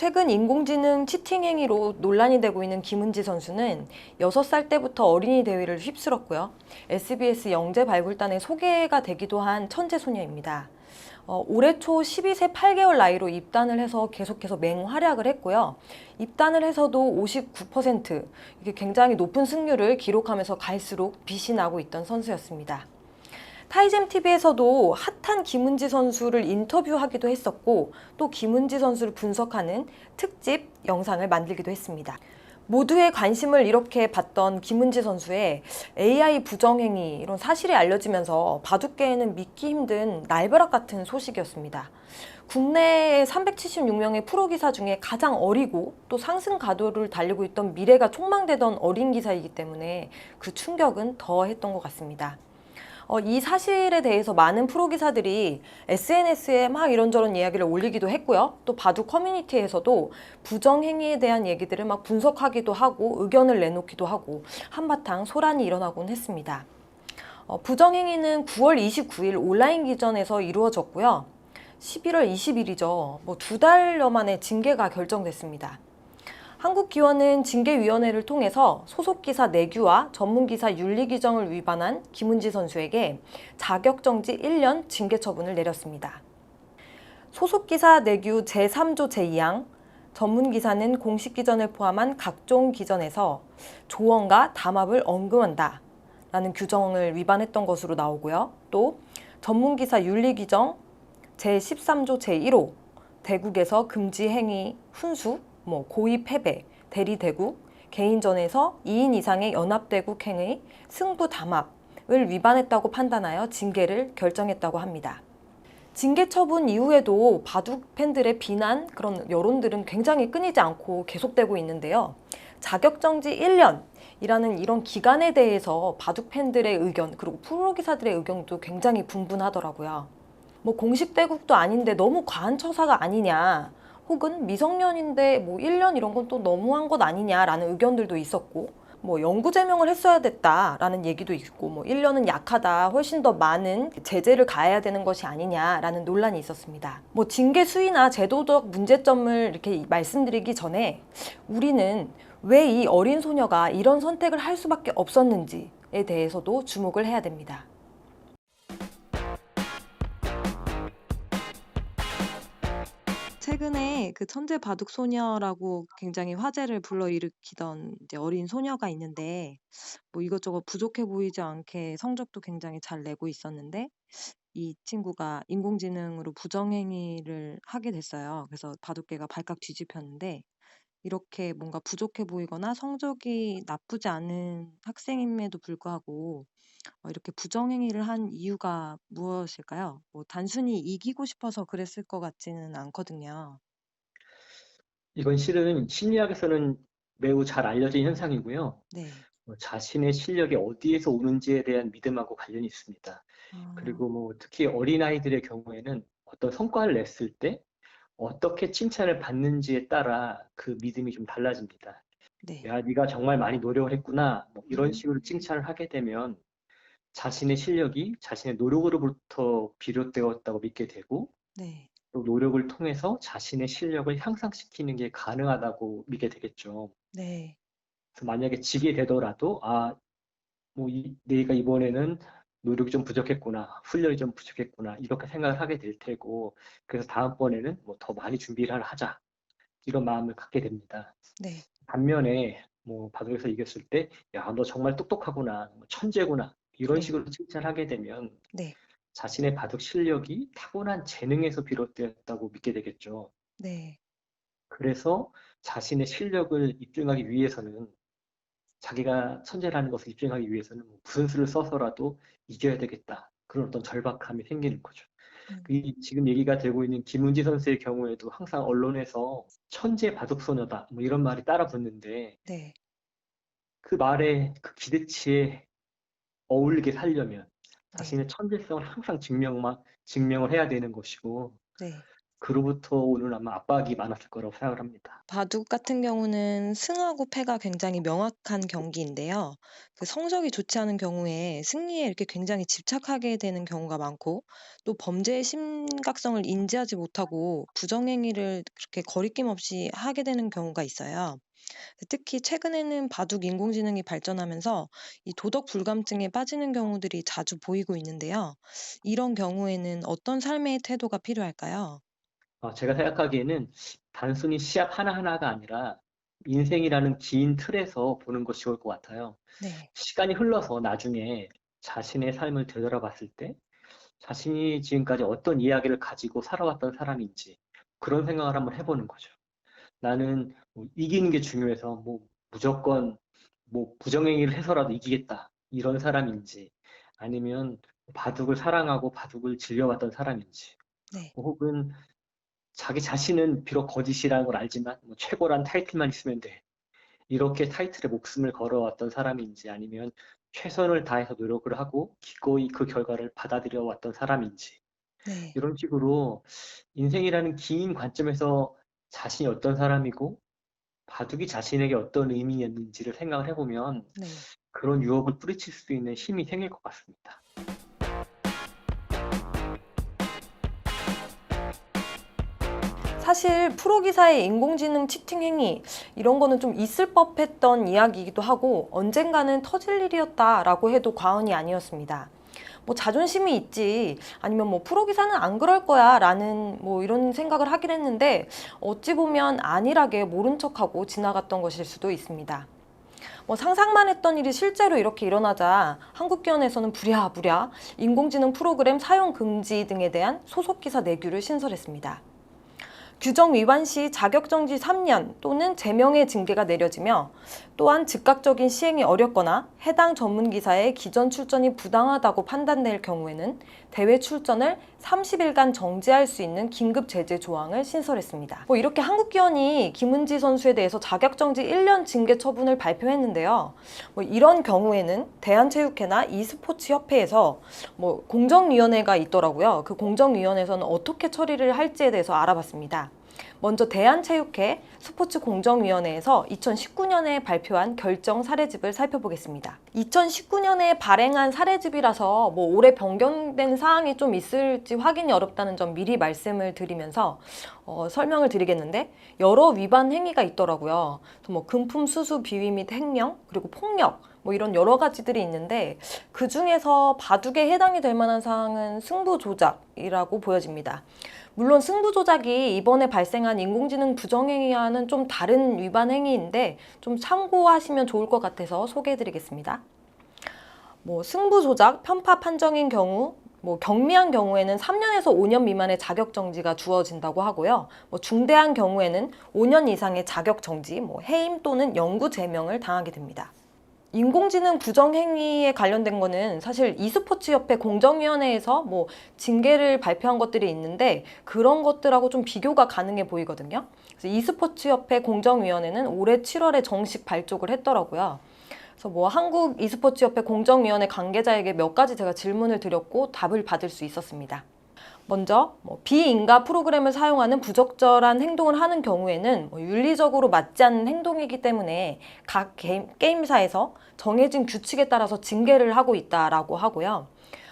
최근 인공지능 치팅 행위로 논란이 되고 있는 김은지 선수는 6살 때부터 어린이 대회를 휩쓸었고요. SBS 영재 발굴단의 소개가 되기도 한 천재 소녀입니다. 올해 초 12세 8개월 나이로 입단을 해서 계속해서 맹활약을 했고요. 입단을 해서도 59%, 이게 굉장히 높은 승률을 기록하면서 갈수록 빛이 나고 있던 선수였습니다. 타이젠 TV에서도 핫한 김은지 선수를 인터뷰하기도 했었고, 또 김은지 선수를 분석하는 특집 영상을 만들기도 했습니다. 모두의 관심을 이렇게 받던 김은지 선수의 AI 부정행위 이런 사실이 알려지면서 바둑계에는 믿기 힘든 날벼락 같은 소식이었습니다. 국내의 376명의 프로 기사 중에 가장 어리고 또 상승 가도를 달리고 있던 미래가 촉망되던 어린 기사이기 때문에 그 충격은 더했던 것 같습니다. 이 사실에 대해서 많은 프로 기사들이 SNS에 막 이런저런 이야기를 올리기도 했고요. 또 바둑 커뮤니티에서도 부정 행위에 대한 얘기들을 막 분석하기도 하고 의견을 내놓기도 하고 한바탕 소란이 일어나곤 했습니다. 부정 행위는 9월 29일 온라인 기전에서 이루어졌고요. 11월 20일이죠. 뭐 2달여 만에 징계가 결정됐습니다. 한국기원은 징계위원회를 통해서 소속기사 내규와 전문기사 윤리규정을 위반한 김은지 선수에게 자격정지 1년 징계 처분을 내렸습니다. 소속기사 내규 제3조 제2항 전문기사는 공식기전을 포함한 각종 기전에서 조언과 담합을 언급한다 라는 규정을 위반했던 것으로 나오고요. 또 전문기사 윤리규정 제13조 제1호 대국에서 금지 행위 훈수 고의 패배, 대리 대국, 개인전에서 2인 이상의 연합대국 행위, 승부 담합을 위반했다고 판단하여 징계를 결정했다고 합니다. 징계 처분 이후에도 바둑 팬들의 비난, 그런 여론들은 굉장히 끊이지 않고 계속되고 있는데요. 자격정지 1년이라는 이런 기간에 대해서 바둑 팬들의 의견, 그리고 프로 기사들의 의견도 굉장히 분분하더라고요. 공식 대국도 아닌데 너무 과한 처사가 아니냐, 혹은 미성년인데 1년 이런 건 또 너무한 것 아니냐라는 의견들도 있었고, 영구 제명을 했어야 됐다라는 얘기도 있고, 1년은 약하다, 훨씬 더 많은 제재를 가해야 되는 것이 아니냐라는 논란이 있었습니다. 징계 수위나 제도적 문제점을 이렇게 말씀드리기 전에 우리는 왜 이 어린 소녀가 이런 선택을 할 수밖에 없었는지에 대해서도 주목을 해야 됩니다. 최근에 그 천재 바둑 소녀라고 굉장히 화제를 불러일으키던 이제 어린 소녀가 있는데, 이것저것 부족해 보이지 않게 성적도 굉장히 잘 내고 있었는데, 이 친구가 인공지능으로 부정행위를 하게 됐어요. 그래서 바둑계가 발칵 뒤집혔는데, 이렇게 뭔가 부족해 보이거나 성적이 나쁘지 않은 학생임에도 불구하고 이렇게 부정행위를 한 이유가 무엇일까요? 단순히 이기고 싶어서 그랬을 것 같지는 않거든요. 이건 실은 심리학에서는 매우 잘 알려진 현상이고요. 네. 자신의 실력이 어디에서 오는지에 대한 믿음하고 관련이 있습니다. 아, 그리고 특히 어린아이들의 경우에는 어떤 성과를 냈을 때 어떻게 칭찬을 받는지에 따라 그 믿음이 좀 달라집니다. 네. 야, 네가 정말 많이 노력을 했구나. 이런 음, 식으로 칭찬을 하게 되면 자신의 실력이 자신의 노력으로부터 비롯되었다고 믿게 되고, 네. 또 노력을 통해서 자신의 실력을 향상시키는 게 가능하다고 믿게 되겠죠. 네. 그래서 만약에 지게 되더라도, 내가 이번에는 노력이 좀 부족했구나, 훈련이 좀 부족했구나, 이렇게 생각을 하게 될 테고, 그래서 다음번에는 더 많이 준비를 하자, 이런 마음을 갖게 됩니다. 네. 반면에, 바둑에서 이겼을 때, 야, 너 정말 똑똑하구나, 천재구나, 이런 네. 식으로 칭찬하게 되면 네. 자신의 바둑 실력이 타고난 재능에서 비롯되었다고 믿게 되겠죠. 네. 그래서 자신의 실력을 입증하기 위해서는 자기가 천재라는 것을 입증하기 위해서는 무슨 수를 써서라도 이겨야 되겠다. 그런 어떤 절박함이 생기는 거죠. 음, 지금 얘기가 되고 있는 김은지 선수의 경우에도 항상 언론에서 천재 바둑소녀다 이런 말이 따라 붙는데 네. 그 말에 그 기대치에 어울리게 살려면 네. 자신의 천재성을 항상 증명을 해야 되는 것이고 네. 그로부터 오는 아마 압박이 많았을 거라고 생각을 합니다. 바둑 같은 경우는 승하고 패가 굉장히 명확한 경기인데요. 그 성적이 좋지 않은 경우에 승리에 이렇게 굉장히 집착하게 되는 경우가 많고, 또 범죄의 심각성을 인지하지 못하고 부정행위를 그렇게 거리낌 없이 하게 되는 경우가 있어요. 특히 최근에는 바둑 인공지능이 발전하면서 이 도덕 불감증에 빠지는 경우들이 자주 보이고 있는데요. 이런 경우에는 어떤 삶의 태도가 필요할까요? 제가 생각하기에는 단순히 시합 하나하나가 아니라 인생이라는 긴 틀에서 보는 것이 좋을 것 같아요. 네. 시간이 흘러서 나중에 자신의 삶을 되돌아봤을 때 자신이 지금까지 어떤 이야기를 가지고 살아왔던 사람인지 그런 생각을 한번 해보는 거죠. 나는 뭐 이기는 게 중요해서 뭐 무조건 뭐 부정행위를 해서라도 이기겠다 이런 사람인지 아니면 바둑을 사랑하고 바둑을 즐겨왔던 사람인지 네. 혹은 자기 자신은 비록 거짓이라는 걸 알지만 뭐 최고란 타이틀만 있으면 돼. 이렇게 타이틀에 목숨을 걸어왔던 사람인지 아니면 최선을 다해서 노력을 하고 기꺼이 그 결과를 받아들여 왔던 사람인지 네. 이런 식으로 인생이라는 긴 관점에서 자신이 어떤 사람이고 바둑이 자신에게 어떤 의미였는지를 생각을 해보면 네. 그런 유혹을 뿌리칠 수 있는 힘이 생길 것 같습니다. 사실 프로 기사의 인공지능 치팅 행위 이런 거는 좀 있을 법했던 이야기이기도 하고 언젠가는 터질 일이었다라고 해도 과언이 아니었습니다. 뭐 자존심이 있지 아니면 뭐 프로 기사는 안 그럴 거야 라는 뭐 이런 생각을 하긴 했는데 어찌 보면 안일하게 모른 척하고 지나갔던 것일 수도 있습니다. 뭐 상상만 했던 일이 실제로 이렇게 일어나자 한국기원에서는 부랴부랴 인공지능 프로그램 사용 금지 등에 대한 소속 기사 내규를 신설했습니다. 규정 위반 시 자격정지 3년 또는 제명의 징계가 내려지며 또한 즉각적인 시행이 어렵거나 해당 전문기사의 기존 출전이 부당하다고 판단될 경우에는 대회 출전을 30일간 정지할 수 있는 긴급 제재 조항을 신설했습니다. 뭐 이렇게 한국기원이 김은지 선수에 대해서 자격정지 1년 징계 처분을 발표했는데요. 뭐 이런 경우에는 대한체육회나 e스포츠협회에서 뭐 공정위원회가 있더라고요. 그 공정위원회에서는 어떻게 처리를 할지에 대해서 알아봤습니다. 먼저 대한체육회 스포츠공정위원회에서 2019년에 발표한 결정 사례집을 살펴보겠습니다. 2019년에 발행한 사례집이라서 뭐 올해 변경된 사항이 좀 있을지 확인이 어렵다는 점 미리 말씀을 드리면서 설명을 드리겠는데 여러 위반 행위가 있더라고요. 뭐 금품 수수 비위 및 횡령 그리고 폭력 뭐 이런 여러 가지들이 있는데 그 중에서 바둑에 해당이 될 만한 사항은 승부 조작이라고 보여집니다. 물론 승부 조작이 이번에 발생한 인공지능 부정행위와는 좀 다른 위반 행위인데 좀 참고하시면 좋을 것 같아서 소개해드리겠습니다. 뭐 승부 조작, 편파 판정인 경우, 뭐 경미한 경우에는 3년에서 5년 미만의 자격 정지가 주어진다고 하고요. 뭐 중대한 경우에는 5년 이상의 자격 정지, 뭐 해임 또는 영구 제명을 당하게 됩니다. 인공지능 부정행위에 관련된 거는 사실 e스포츠협회 공정위원회에서 뭐 징계를 발표한 것들이 있는데 그런 것들하고 좀 비교가 가능해 보이거든요. 그래서 e스포츠협회 공정위원회는 올해 7월에 정식 발족을 했더라고요. 그래서 뭐 한국 e스포츠협회 공정위원회 관계자에게 몇 가지 제가 질문을 드렸고 답을 받을 수 있었습니다. 먼저 비인가 프로그램을 사용하는 부적절한 행동을 하는 경우에는 윤리적으로 맞지 않는 행동이기 때문에 각 게임사에서 정해진 규칙에 따라서 징계를 하고 있다라고 하고요.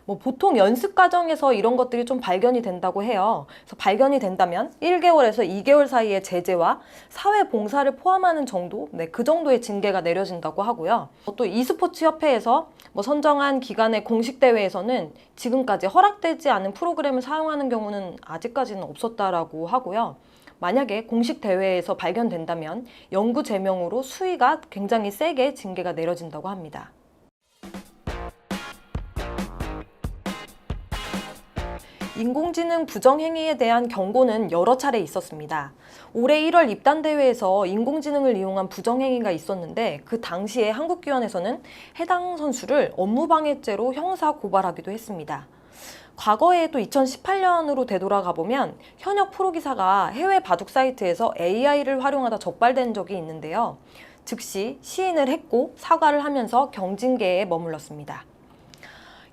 뭐 보통 연습 과정에서 이런 것들이 좀 발견이 된다고 해요. 그래서 발견이 된다면 1개월에서 2개월 사이의 제재와 사회 봉사를 포함하는 정도, 그 정도의 징계가 내려진다고 하고요. 또 e스포츠 협회에서 선정한 기간의 공식 대회에서는 지금까지 허락되지 않은 프로그램을 사용하는 경우는 아직까지는 없었다라고 하고요. 만약에 공식 대회에서 발견된다면 영구 제명으로 수위가 굉장히 세게 징계가 내려진다고 합니다. 인공지능 부정행위에 대한 경고는 여러 차례 있었습니다. 올해 1월 입단대회에서 인공지능을 이용한 부정행위가 있었는데 그 당시에 한국기원에서는 해당 선수를 업무방해죄로 형사 고발하기도 했습니다. 과거에 또 2018년으로 되돌아가 보면 현역 프로기사가 해외 바둑 사이트에서 AI를 활용하다 적발된 적이 있는데요. 즉시 시인을 했고 사과를 하면서 경징계에 머물렀습니다.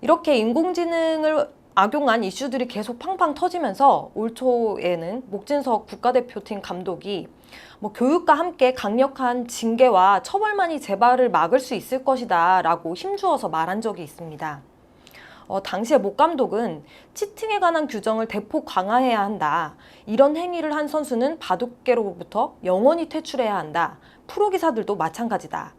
이렇게 인공지능을 악용한 이슈들이 계속 팡팡 터지면서 올 초에는 목진석 국가대표팀 감독이 교육과 함께 강력한 징계와 처벌만이 재발을 막을 수 있을 것이다 라고 힘주어서 말한 적이 있습니다. 당시에 목 감독은 치팅에 관한 규정을 대폭 강화해야 한다. 이런 행위를 한 선수는 바둑계로부터 영원히 퇴출해야 한다. 프로기사들도 마찬가지다.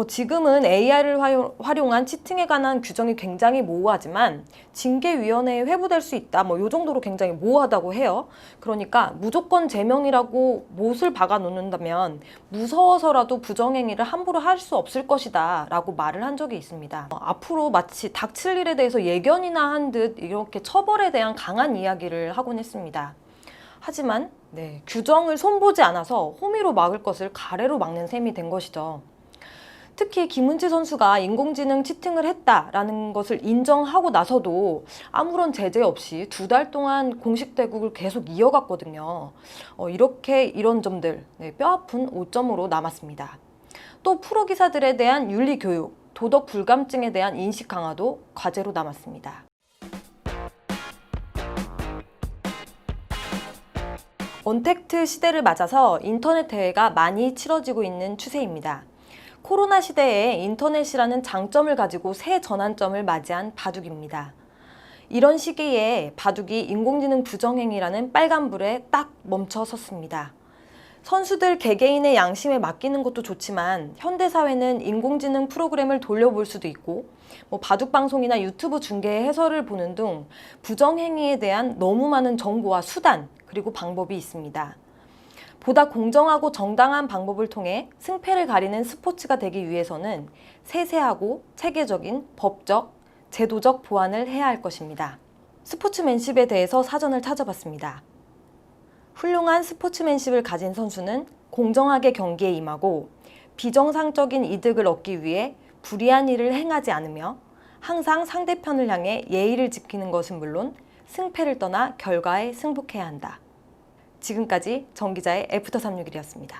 지금은 AI를 활용한 치팅에 관한 규정이 굉장히 모호하지만 징계위원회에 회부될 수 있다. 이 정도로 굉장히 모호하다고 해요. 그러니까 무조건 제명이라고 못을 박아 놓는다면 무서워서라도 부정행위를 함부로 할 수 없을 것이다 라고 말을 한 적이 있습니다. 앞으로 마치 닥칠 일에 대해서 예견이나 한 듯 이렇게 처벌에 대한 강한 이야기를 하곤 했습니다. 하지만 규정을 손보지 않아서 호미로 막을 것을 가래로 막는 셈이 된 것이죠. 특히 김은지 선수가 인공지능 치팅을 했다라는 것을 인정하고 나서도 아무런 제재 없이 2달 동안 공식 대국을 계속 이어갔거든요. 이렇게 이런 점들 뼈아픈 오점으로 남았습니다. 또 프로 기사들에 대한 윤리 교육, 도덕 불감증에 대한 인식 강화도 과제로 남았습니다. 언택트 시대를 맞아서 인터넷 대회가 많이 치러지고 있는 추세입니다. 코로나 시대에 인터넷이라는 장점을 가지고 새 전환점을 맞이한 바둑입니다. 이런 시기에 바둑이 인공지능 부정행위라는 빨간불에 딱 멈춰 섰습니다. 선수들 개개인의 양심에 맡기는 것도 좋지만 현대사회는 인공지능 프로그램을 돌려볼 수도 있고 바둑방송이나 유튜브 중계의 해설을 보는 등 부정행위에 대한 너무 많은 정보와 수단 그리고 방법이 있습니다. 보다 공정하고 정당한 방법을 통해 승패를 가리는 스포츠가 되기 위해서는 세세하고 체계적인 법적, 제도적 보완을 해야 할 것입니다. 스포츠맨십에 대해서 사전을 찾아봤습니다. 훌륭한 스포츠맨십을 가진 선수는 공정하게 경기에 임하고 비정상적인 이득을 얻기 위해 불의한 일을 행하지 않으며 항상 상대편을 향해 예의를 지키는 것은 물론 승패를 떠나 결과에 승복해야 한다. 지금까지 정 기자의 애프터 361이었습니다.